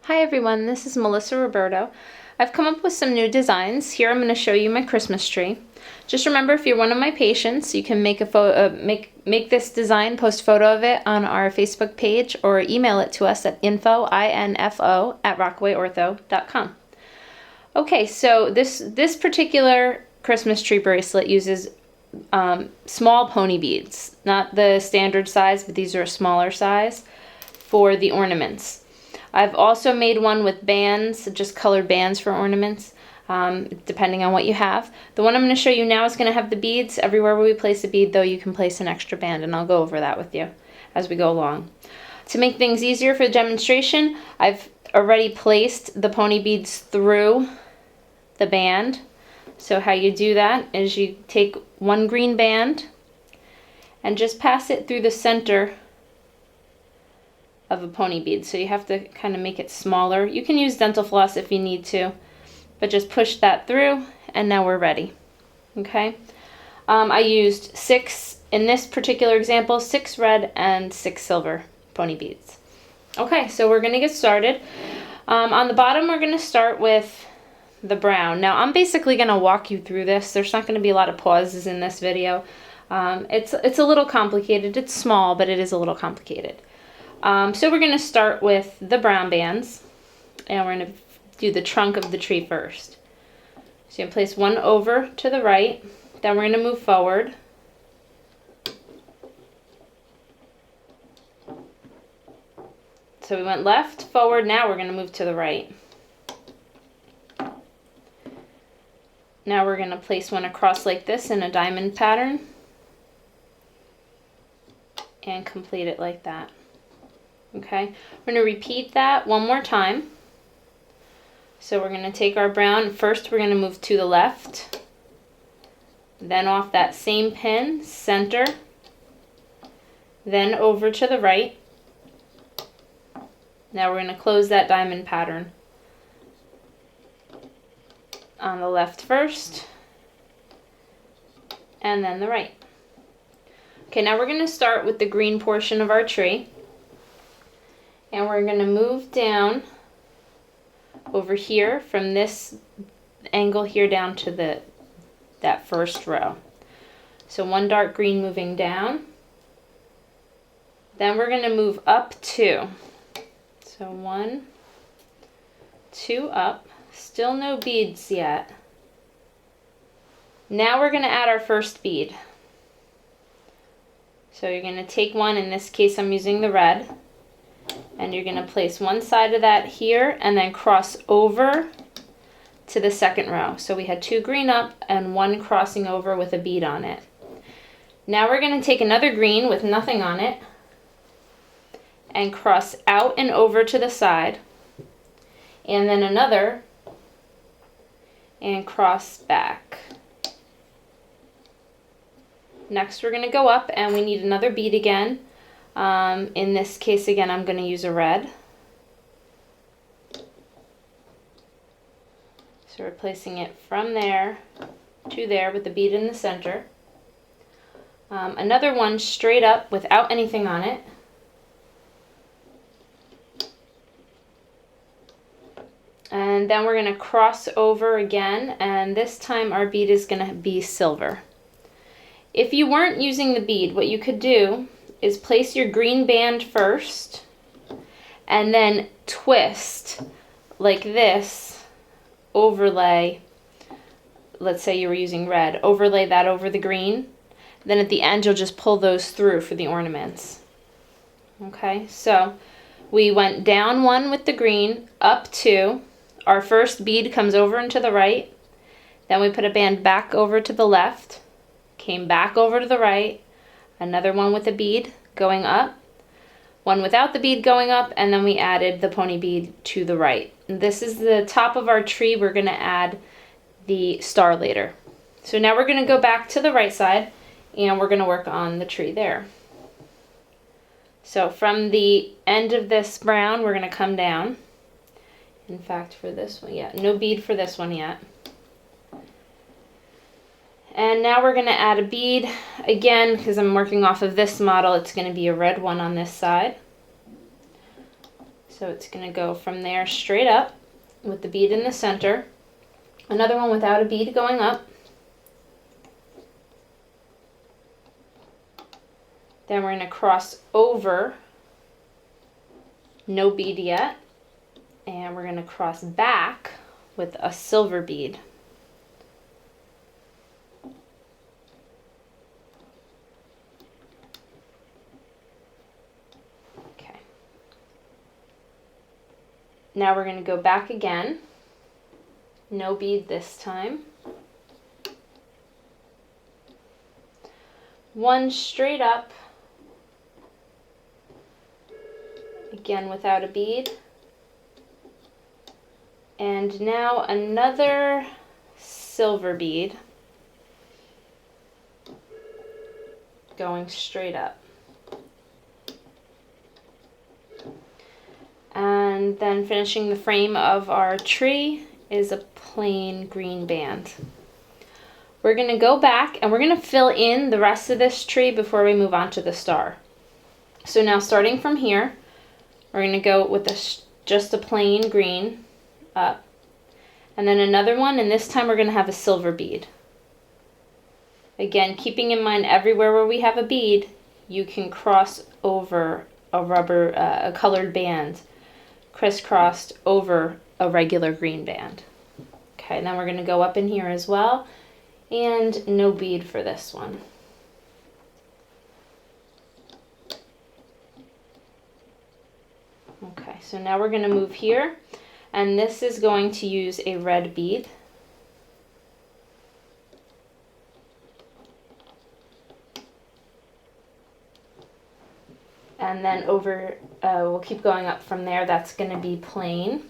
Hi everyone, this is Melissa Roberto. I've come up with some new designs. Here I'm going to show you my Christmas tree. Just remember, if you're one of my patients, you can make make this design, post a photo of it on our Facebook page, or email it to us at info@rockawayortho.com. Okay, so this particular Christmas tree bracelet uses small pony beads, not the standard size, but these are a smaller size for the ornaments. I've also made one with bands, just colored bands for ornaments, depending on what you have. The one I'm going to show you now is going to have the beads. Everywhere where we place a bead, though, you can place an extra band, and I'll go over that with you as we go along. To make things easier for the demonstration, I've already placed the pony beads through the band. So how you do that is you take one green band and just pass it through the center of a pony bead. So you have to kind of make it smaller. You can use dental floss if you need to, but just push that through, and now we're ready. Okay. I used 6, in this particular example, 6 red and 6 silver pony beads. Okay, so we're going to get started. On the bottom, we're going to start with the brown. Now, I'm basically going to walk you through this. There's not going to be a lot of pauses in this video. It's a little complicated. It's small, but it is a little complicated. So we're going to start with the brown bands, and we're going to do the trunk of the tree first. So you're going to place one over to the right, then we're going to move forward. So we went left, forward, now we're going to move to the right. Now we're going to place one across like this in a diamond pattern and complete it like that. Okay, we're going to repeat that one more time. So we're going to take our brown. First, we're going to move to the left, then off that same pin, center, then over to the right. Now we're going to close that diamond pattern on the left first, and then the right. Okay, now we're going to start with the green portion of our tree. And we're going to move down over here from this angle here down to that first row. So one dark green moving down. Then we're going to move up 2. So 1, 2 up. Still no beads yet. Now we're going to add our first bead. So you're going to take one, in this case I'm using the red. And you're going to place one side of that here and then cross over to the second row. So we had 2 green up and 1 crossing over with a bead on it. Now we're going to take another green with nothing on it and cross out and over to the side, and then another and cross back. Next we're going to go up and we need another bead again. In this case, again, I'm going to use a red. So we're placing it from there to there with the bead in the center. Another one straight up without anything on it. And then we're going to cross over again, and this time our bead is going to be silver. If you weren't using the bead, what you could do is place your green band first and then twist like this, overlay, let's say you were using red, overlay that over the green. Then at the end you'll just pull those through for the ornaments. Okay, so we went down 1 with the green, up 2. Our first bead comes over and to the right. Then we put a band back over to the left, came back over to the right, another one with a bead going up, one without the bead going up, and then we added the pony bead to the right. And this is the top of our tree. We're going to add the star later. So now we're going to go back to the right side and we're going to work on the tree there. So from the end of this brown, we're going to come down. In fact, for this one, yeah, no bead for this one yet. And now we're going to add a bead. Again, because I'm working off of this model, it's going to be a red one on this side. So it's going to go from there straight up with the bead in the center. Another one without a bead going up. Then we're going to cross over, no bead yet, and we're going to cross back with a silver bead. Okay. Now we're going to go back again, no bead this time. One straight up, again without a bead, and now another silver bead going straight up, and then finishing the frame of our tree is a plain green band. We're going to go back and we're going to fill in the rest of this tree before we move on to the star. So now starting from here, we're going to go with just a plain green up, and then another one, and this time we're going to have a silver bead. Again, keeping in mind everywhere where we have a bead, you can cross over a colored band, crisscrossed over a regular green band. Okay, then we're going to go up in here as well, and no bead for this one. Okay, so now we're going to move here, and this is going to use a red bead. And then over, we'll keep going up from there. That's going to be plain.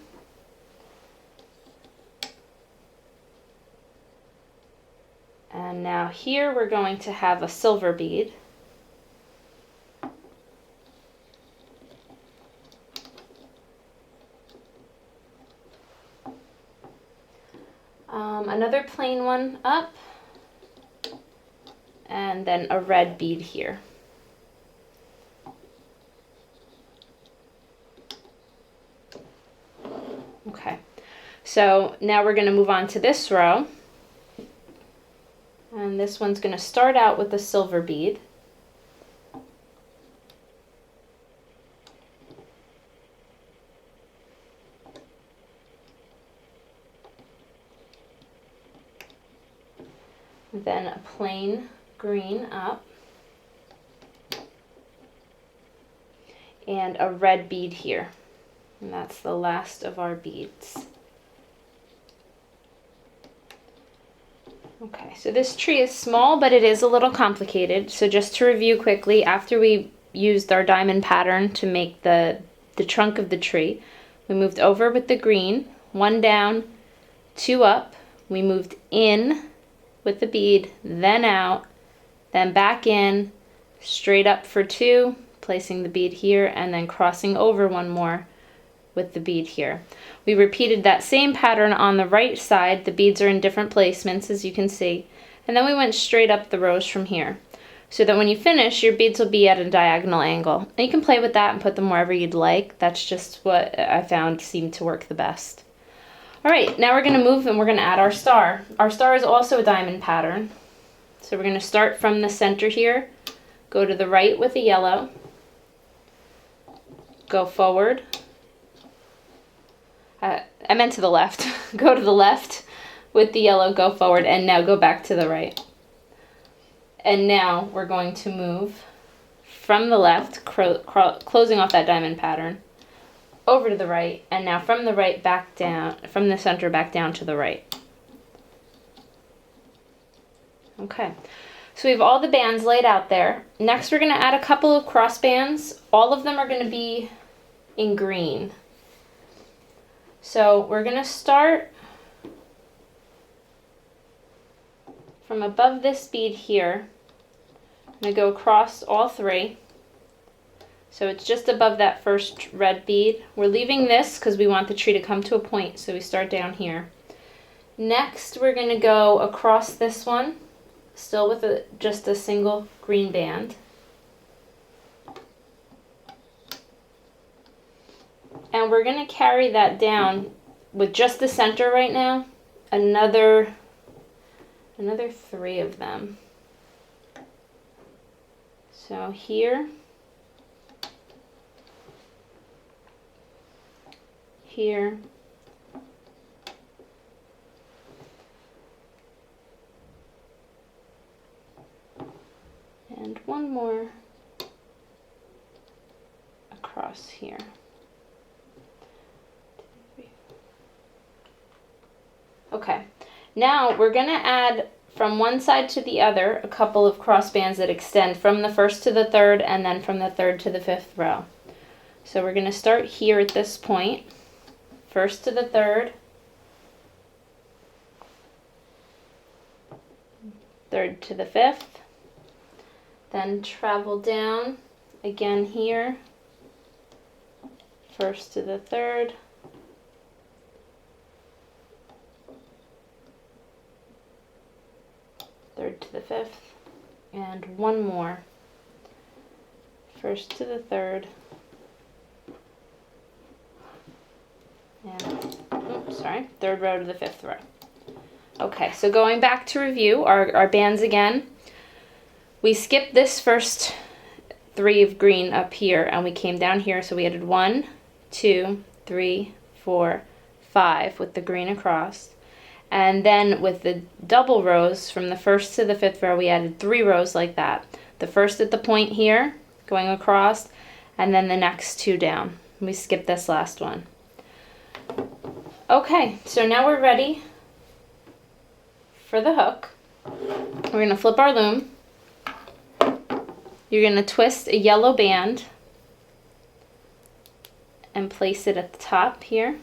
And now here we're going to have a silver bead. Another plain one up, and then a red bead here. Okay, so now we're going to move on to this row, and this one's going to start out with a silver bead. Then a plain green up, and a red bead here, and that's the last of our beads. Okay, so this tree is small, but it is a little complicated. So just to review quickly, after we used our diamond pattern to make the trunk of the tree, we moved over with the green, one down, two up, we moved in with the bead, then out, then back in, straight up for two, placing the bead here, and then crossing over one more with the bead here. We repeated that same pattern on the right side. The beads are in different placements, as you can see, and then we went straight up the rows from here, so that when you finish, your beads will be at a diagonal angle. And you can play with that and put them wherever you'd like. That's just what I found seemed to work the best. All right, now we're going to move and we're going to add our star. Our star is also a diamond pattern. So we're going to start from the center here, go to the right with the yellow, go forward. I meant to the left. Go to the left with the yellow, go forward, and now go back to the right. And now we're going to move from the left, closing off that diamond pattern, over to the right, and now from the right back down, from the center back down to the right. Okay, so we have all the bands laid out there. Next we're going to add a couple of crossbands. All of them are going to be in green. So we're going to start from above this bead here. I'm going to go across all three. So it's just above that first red bead. We're leaving this because we want the tree to come to a point, so we start down here. Next, we're going to go across this one, still with just a single green band. And we're going to carry that down with just the center right now, another 3 of them. So here, here, and one more across here. Okay, now we're going to add from one side to the other a couple of crossbands that extend from the first to the third and then from the third to the fifth row. So we're going to start here at this point, first to the third, third to the fifth, then travel down again here, first to the third, third to the fifth, and one more, first to the third, and third row to the fifth row. Okay, so going back to review our bands again, we skipped this first 3 of green up here and we came down here, so we added 1, 2, 3, 4, 5 with the green across. And then with the double rows from the first to the fifth row, we added 3 rows like that. The first at the point here, going across, and then the next 2 down. We skipped this last one. Okay, so now we're ready for the hook. We're going to flip our loom. You're going to twist a yellow band and place it at the top here.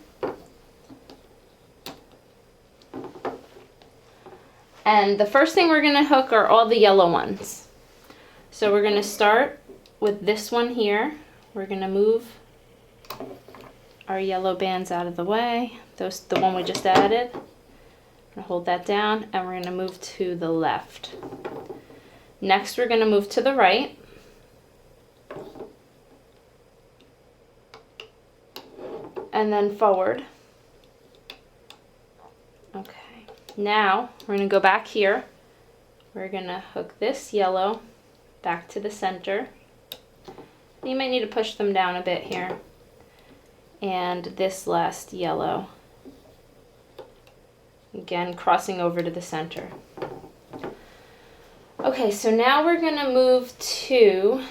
And the first thing we're going to hook are all the yellow ones. So we're going to start with this one here. We're going to move our yellow bands out of the way. The one we just added. We're going to hold that down and we're going to move to the left. Next we're going to move to the right. And then forward. Okay. Now we're going to go back here. We're going to hook this yellow back to the center. You might need to push them down a bit here. And this last yellow, again crossing over to the center. Okay, so now we're going to move to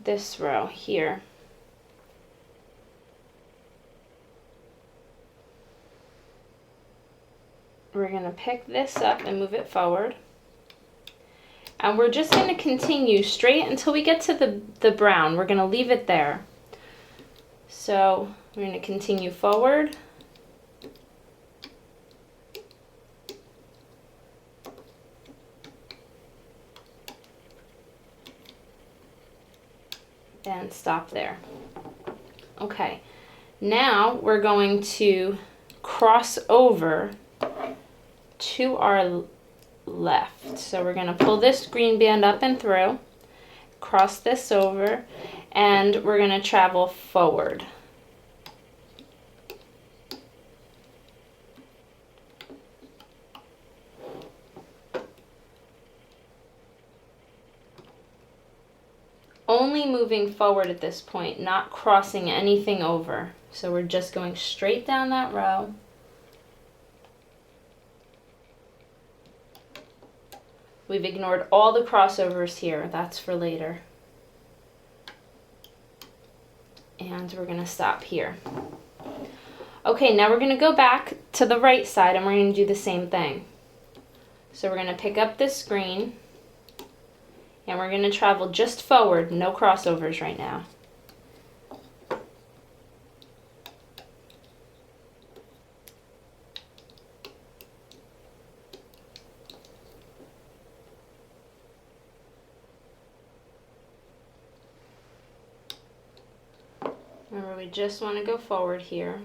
this row here. We're going to pick this up and move it forward. And we're just going to continue straight until we get to the brown. We're going to leave it there. So we're going to continue forward. And stop there. Okay, now we're going to cross over to our left. So we're going to pull this green band up and through, cross this over, and we're going to travel forward. Only moving forward at this point, not crossing anything over. So we're just going straight down that row. We've ignored all the crossovers here. That's for later. And we're going to stop here. Okay, now we're going to go back to the right side and we're going to do the same thing. So we're going to pick up this green and we're going to travel just forward, no crossovers right now. Remember, we just want to go forward here.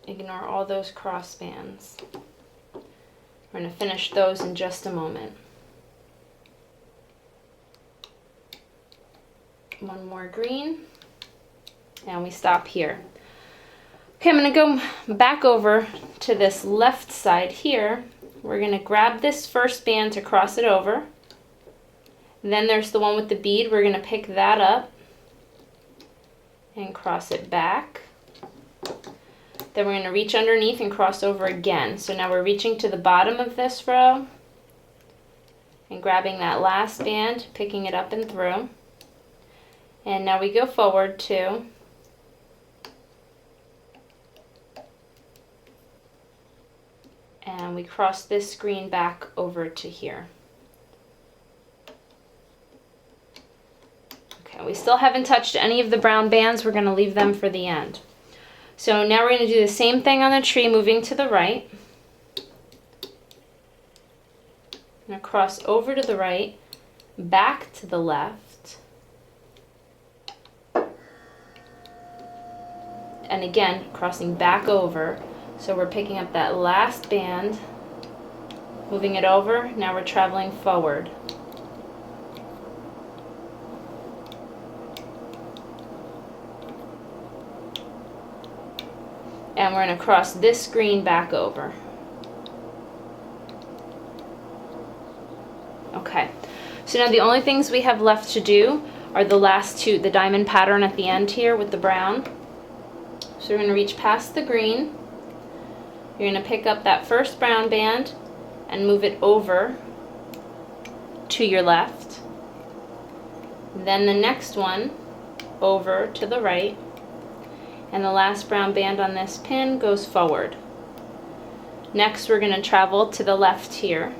Ignore all those crossbands. We're going to finish those in just a moment. One more green, and we stop here. Okay, I'm going to go back over to this left side here. We're going to grab this first band to cross it over. Then there's the one with the bead. We're going to pick that up and cross it back. Then we're going to reach underneath and cross over again. So now we're reaching to the bottom of this row and grabbing that last band, picking it up and through. And now we go forward to and we cross this screen back over to here. Okay, we still haven't touched any of the brown bands. We're going to leave them for the end. So now we're going to do the same thing on the tree, moving to the right. I'm going to cross over to the right, back to the left, and again crossing back over. So we're picking up that last band, moving it over. Now we're traveling forward. And we're going to cross this screen back over. Okay, so now the only things we have left to do are the last two, the diamond pattern at the end here with the brown. So we're going to reach past the green. You're going to pick up that first brown band and move it over to your left. Then the next one over to the right. And the last brown band on this pin goes forward. Next we're going to travel to the left here.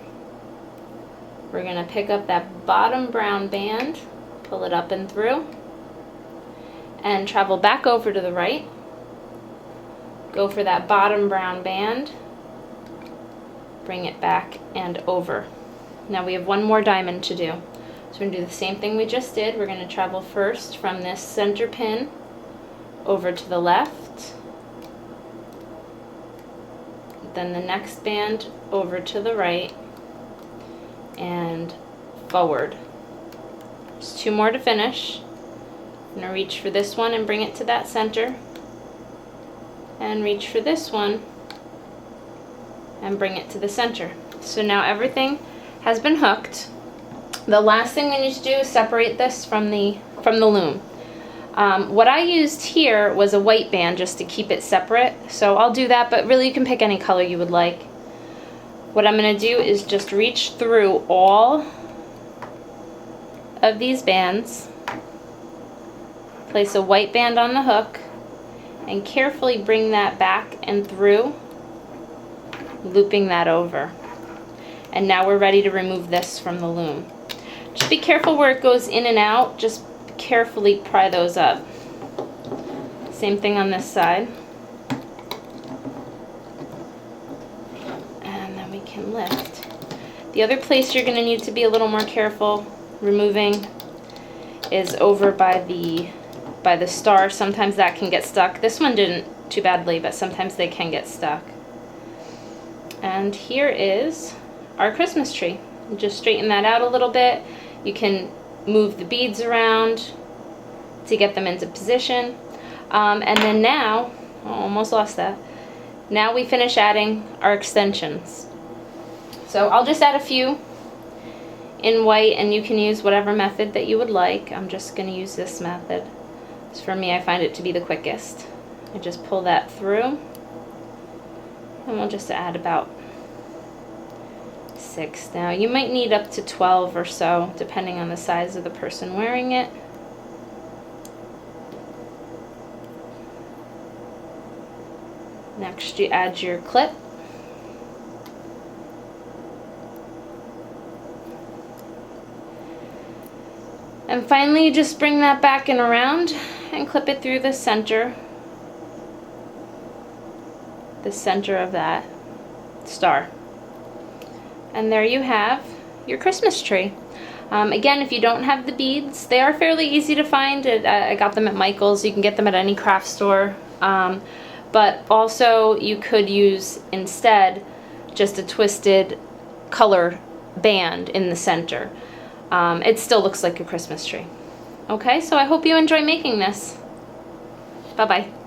We're going to pick up that bottom brown band, pull it up and through, and travel back over to the right. Go for that bottom brown band, bring it back and over. Now we have one more diamond to do. So we're going to do the same thing we just did. We're going to travel first from this center pin over to the left, then the next band over to the right, and forward. There's two more to finish. I'm going to reach for this one and bring it to that center, and reach for this one and bring it to the center. So now everything has been hooked. The last thing we need to do is separate this from the loom. What I used here was a white band just to keep it separate, so I'll do that, but really you can pick any color you would like. What I'm going to do is just reach through all of these bands, place a white band on the hook, and carefully bring that back and through, looping that over. And now we're ready to remove this from the loom. Just be careful where it goes in and out, just carefully pry those up. Same thing on this side. And then we can lift. The other place you're going to need to be a little more careful removing is over by the star. Sometimes that can get stuck. This one didn't too badly, but sometimes they can get stuck. And here is our Christmas tree. Just straighten that out a little bit. You can move the beads around to get them into position. And then now, almost lost that. Now we finish adding our extensions. So I'll just add a few in white, and you can use whatever method that you would like. I'm just going to use this method. So for me, I find it to be the quickest. I just pull that through, and we'll just add about 6. Now you might need up to 12 or so, depending on the size of the person wearing it. Next you add your clip. And finally you just bring that back and around and clip it through the center of that star. And there you have your Christmas tree. Again, if you don't have the beads, they are fairly easy to find. I got them at Michael's. You can get them at any craft store. But also you could use instead just a twisted color band in the center. It still looks like a Christmas tree. Okay, so I hope you enjoy making this. Bye-bye.